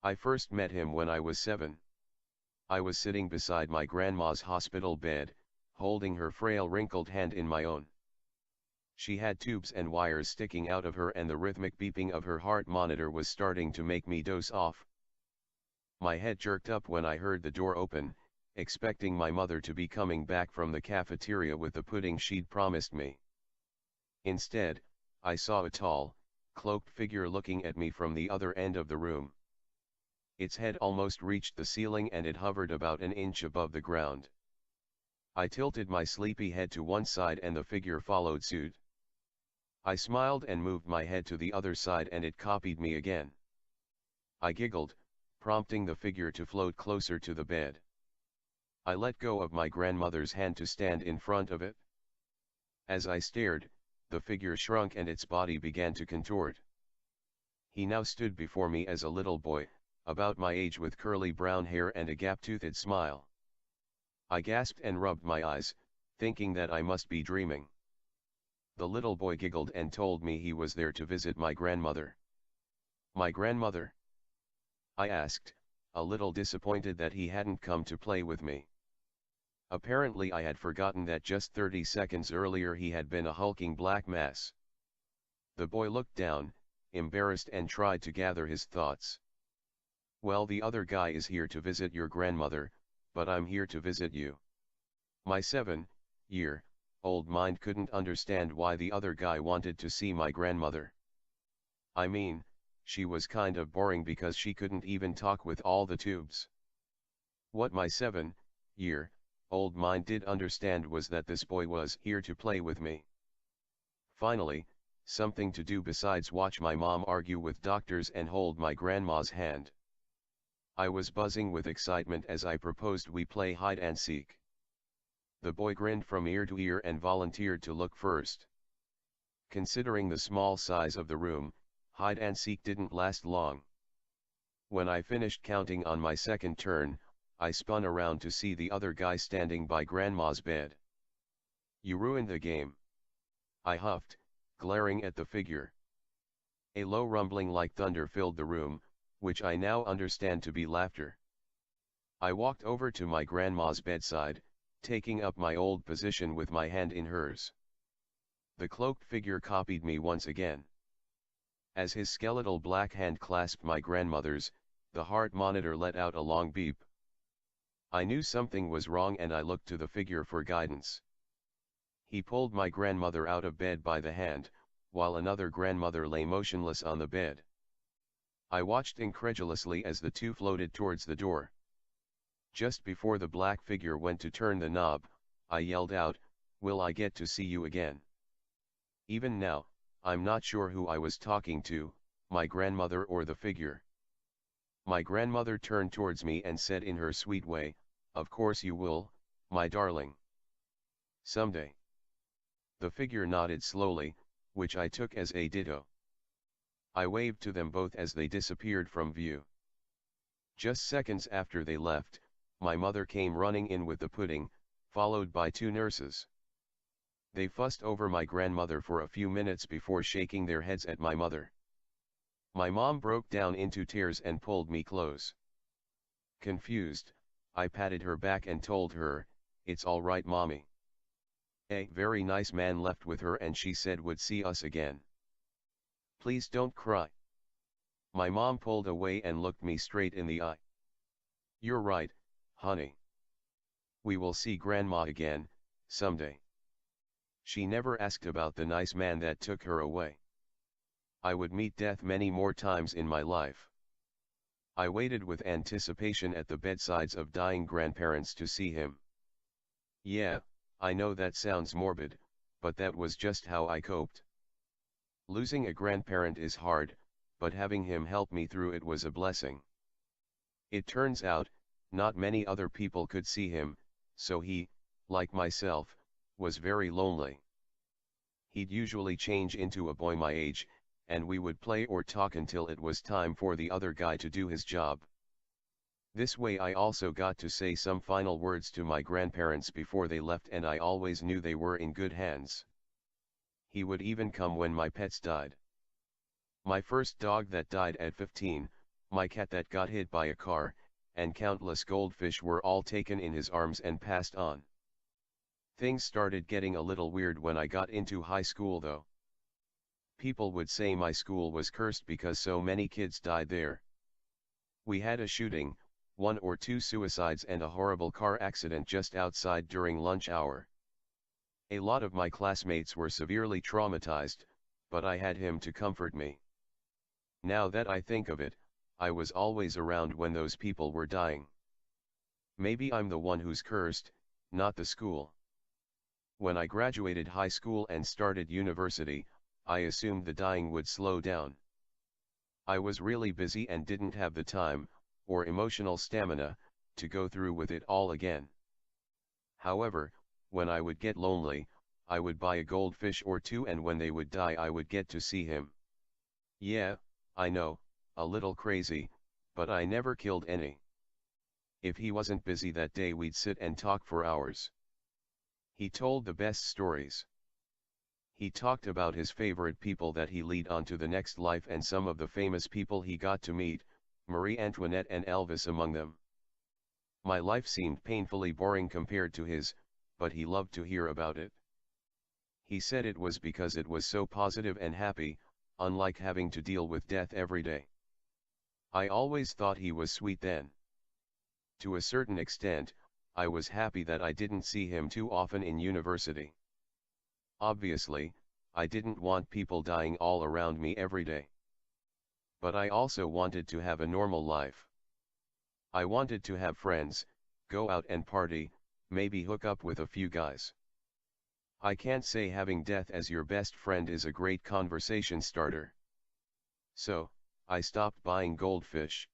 I first met him when I was 7. I was sitting beside my grandma's hospital bed, holding her frail wrinkled hand in my own. She had tubes and wires sticking out of her, and the rhythmic beeping of her heart monitor was starting to make me doze off. My head jerked up when I heard the door open, expecting my mother to be coming back from the cafeteria with the pudding she'd promised me. Instead, I saw a tall, cloaked figure looking at me from the other end of the room. Its head almost reached the ceiling and it hovered about an inch above the ground. I tilted my sleepy head to one side and the figure followed suit. I smiled and moved my head to the other side and it copied me again. I giggled, prompting the figure to float closer to the bed. I let go of my grandmother's hand to stand in front of it. As I stared, the figure shrunk and its body began to contort. He now stood before me as a little boy, about my age, with curly brown hair and a gap-toothed smile. I gasped and rubbed my eyes, thinking that I must be dreaming. The little boy giggled and told me he was there to visit my grandmother. My grandmother? I asked, a little disappointed that he hadn't come to play with me. Apparently I had forgotten that just 30 seconds earlier he had been a hulking black mass. The boy looked down, embarrassed, and tried to gather his thoughts. Well, the other guy is here to visit your grandmother, but I'm here to visit you. My 7-year-old mind couldn't understand why the other guy wanted to see my grandmother. I mean, she was kind of boring because she couldn't even talk with all the tubes. What my 7-year-old mind did understand was that this boy was here to play with me. Finally, something to do besides watch my mom argue with doctors and hold my grandma's hand. I was buzzing with excitement as I proposed we play hide and seek. The boy grinned from ear to ear and volunteered to look first. Considering the small size of the room, hide and seek didn't last long. When I finished counting on my second turn, I spun around to see the other guy standing by grandma's bed. You ruined the game. I huffed, glaring at the figure. A low rumbling like thunder filled the room, which I now understand to be laughter. I walked over to my grandma's bedside, taking up my old position with my hand in hers. The cloaked figure copied me once again. As his skeletal black hand clasped my grandmother's, the heart monitor let out a long beep. I knew something was wrong and I looked to the figure for guidance. He pulled my grandmother out of bed by the hand, while another grandmother lay motionless on the bed. I watched incredulously as the two floated towards the door. Just before the black figure went to turn the knob, I yelled out, "Will I get to see you again?" Even now, I'm not sure who I was talking to, my grandmother or the figure. My grandmother turned towards me and said in her sweet way, "Of course you will, my darling. Someday." The figure nodded slowly, which I took as a ditto. I waved to them both as they disappeared from view. Just seconds after they left, my mother came running in with the pudding, followed by 2 nurses. They fussed over my grandmother for a few minutes before shaking their heads at my mother. My mom broke down into tears and pulled me close. Confused, I patted her back and told her, "It's all right, mommy. A very nice man left with her and she said would see us again. Please don't cry." My mom pulled away and looked me straight in the eye. "You're right, honey. We will see grandma again, someday. She never asked about the nice man that took her away. I would meet death many more times in my life." I waited with anticipation at the bedsides of dying grandparents to see him. Yeah, I know that sounds morbid, but that was just how I coped. Losing a grandparent is hard, but having him help me through it was a blessing. It turns out, not many other people could see him, so he, like myself, was very lonely. He'd usually change into a boy my age, and we would play or talk until it was time for the other guy to do his job. This way I also got to say some final words to my grandparents before they left, and I always knew they were in good hands. He would even come when my pets died. My first dog that died at 15, my cat that got hit by a car, and countless goldfish were all taken in his arms and passed on. Things started getting a little weird when I got into high school though. People would say my school was cursed because so many kids died there. We had a shooting, 1 or 2 suicides and a horrible car accident just outside during lunch hour. A lot of my classmates were severely traumatized, but I had him to comfort me. Now that I think of it, I was always around when those people were dying. Maybe I'm the one who's cursed, not the school. When I graduated high school and started university, I assumed the dying would slow down. I was really busy and didn't have the time, or emotional stamina, to go through with it all again. However, when I would get lonely, I would buy a goldfish or 2, and when they would die I would get to see him. Yeah, I know, a little crazy, but I never killed any. If he wasn't busy that day we'd sit and talk for hours. He told the best stories. He talked about his favorite people that he lead on to the next life and some of the famous people he got to meet, Marie Antoinette and Elvis among them. My life seemed painfully boring compared to his, but he loved to hear about it. He said it was because it was so positive and happy, unlike having to deal with death every day. I always thought he was sweet then. To a certain extent, I was happy that I didn't see him too often in university. Obviously, I didn't want people dying all around me every day. But I also wanted to have a normal life. I wanted to have friends, go out and party, maybe hook up with a few guys. I can't say having death as your best friend is a great conversation starter. So, I stopped buying goldfish.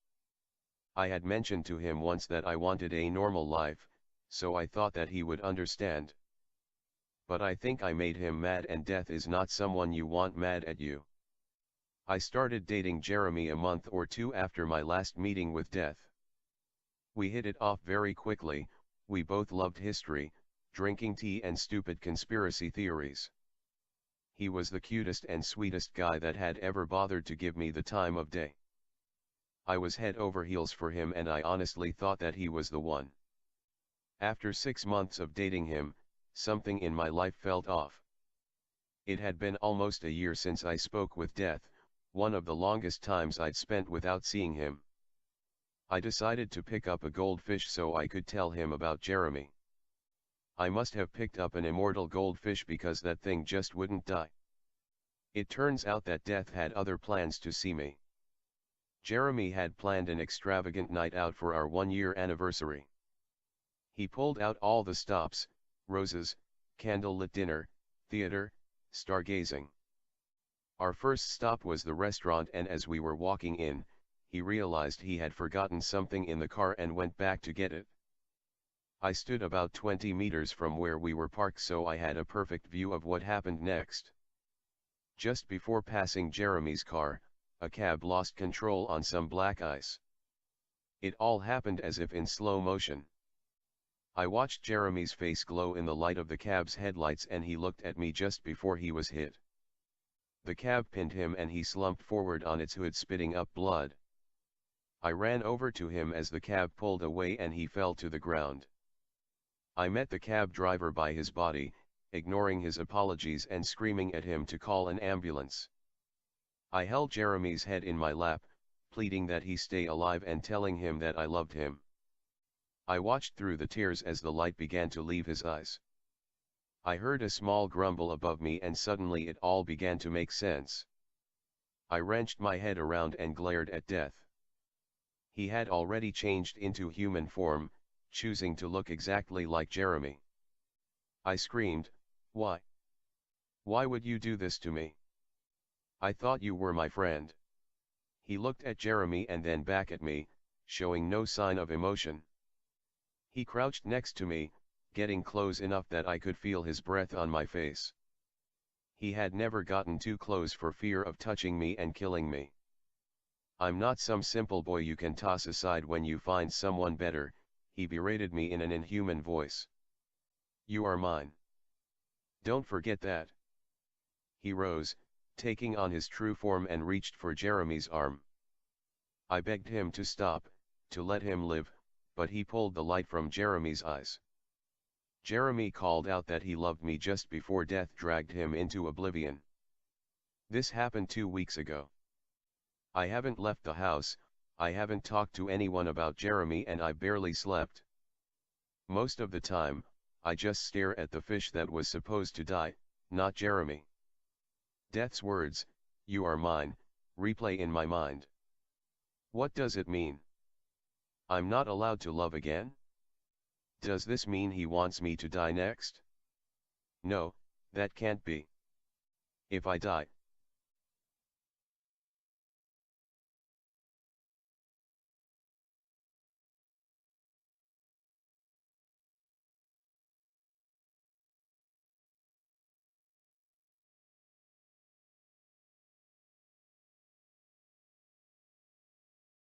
I had mentioned to him once that I wanted a normal life, so I thought that he would understand. But I think I made him mad, and death is not someone you want mad at you. I started dating Jeremy a month or 2 after my last meeting with death. We hit it off very quickly. We both loved history, drinking tea and stupid conspiracy theories. He was the cutest and sweetest guy that had ever bothered to give me the time of day. I was head over heels for him, and I honestly thought that he was the one. After 6 months of dating him, something in my life felt off. It had been almost a year since I spoke with death, one of the longest times I'd spent without seeing him. I decided to pick up a goldfish so I could tell him about Jeremy. I must have picked up an immortal goldfish because that thing just wouldn't die. It turns out that death had other plans to see me. Jeremy had planned an extravagant night out for our 1-year anniversary. He pulled out all the stops: roses, candlelit dinner, theater, stargazing. Our first stop was the restaurant, and as we were walking in, he realized he had forgotten something in the car and went back to get it. I stood about 20 meters from where we were parked, so I had a perfect view of what happened next. Just before passing Jeremy's car, a cab lost control on some black ice. It all happened as if in slow motion. I watched Jeremy's face glow in the light of the cab's headlights, and he looked at me just before he was hit. The cab pinned him and he slumped forward on its hood, spitting up blood. I ran over to him as the cab pulled away and he fell to the ground. I met the cab driver by his body, ignoring his apologies and screaming at him to call an ambulance. I held Jeremy's head in my lap, pleading that he stay alive and telling him that I loved him. I watched through the tears as the light began to leave his eyes. I heard a small grumble above me, and suddenly it all began to make sense. I wrenched my head around and glared at death. He had already changed into human form, choosing to look exactly like Jeremy. I screamed, "Why? Why would you do this to me? I thought you were my friend." He looked at Jeremy and then back at me, showing no sign of emotion. He crouched next to me, getting close enough that I could feel his breath on my face. He had never gotten too close for fear of touching me and killing me. "I'm not some simple boy you can toss aside when you find someone better," he berated me in an inhuman voice. "You are mine. Don't forget that." He rose, taking on his true form, and reached for Jeremy's arm. I begged him to stop, to let him live, but he pulled the light from Jeremy's eyes. Jeremy called out that he loved me just before death dragged him into oblivion. This happened 2 weeks ago. I haven't left the house, I haven't talked to anyone about Jeremy, and I barely slept. Most of the time, I just stare at the fish that was supposed to die, not Jeremy. Death's words, "You are mine," replay in my mind. What does it mean? I'm not allowed to love again? Does this mean he wants me to die next? No, that can't be. If I die,